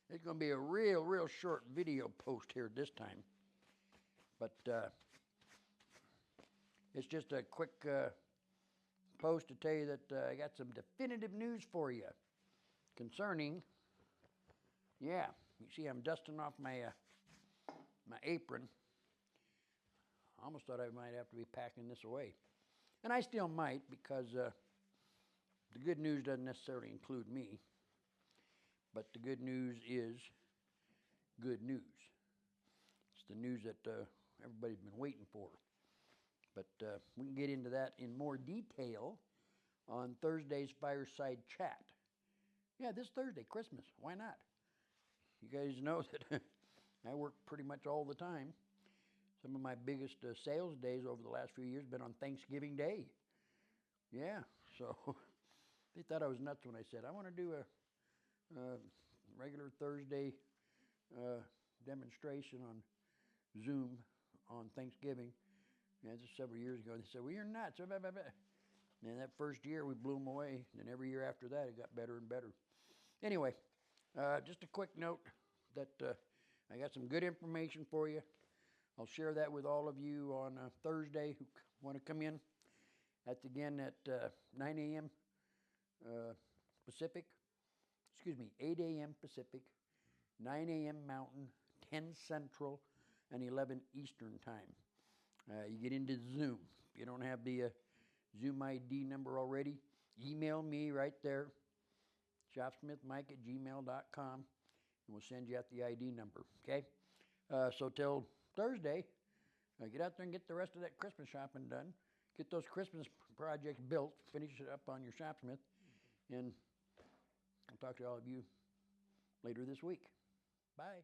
It's going to be a real short video post here this time. But it's just a quick post to tell you that I got some definitive news for you concerning, yeah, you see I'm dusting off my my apron. I almost thought I might have to be packing this away. And I still might, because the good news doesn't necessarily include me. But the good news is good news. It's the news that everybody's been waiting for. But we can get into that in more detail on Thursday's Fireside Chat. Yeah, this Thursday, Christmas. Why not? You guys know that I work pretty much all the time. Some of my biggest sales days over the last few years have been on Thanksgiving Day. Yeah, so they thought I was nuts when I said, I want to do a regular Thursday demonstration on Zoom on Thanksgiving. Yeah, this is several years ago. They said, well, you're nuts. And that first year, we blew them away. And then every year after that, it got better and better. Anyway, just a quick note that I got some good information for you. I'll share that with all of you on Thursday who want to come in. That's again at 9 a.m. Pacific. Excuse me, 8 a.m. Pacific, 9 a.m. Mountain, 10 Central, and 11 Eastern Time. You get into Zoom. If you don't have the Zoom ID number already, email me right there, shopsmithmike@gmail.com, and we'll send you out the ID number, okay? So till Thursday, get out there and get the rest of that Christmas shopping done. Get those Christmas projects built, finish it up on your Shopsmith, and I'll talk to all of you later this week. Bye.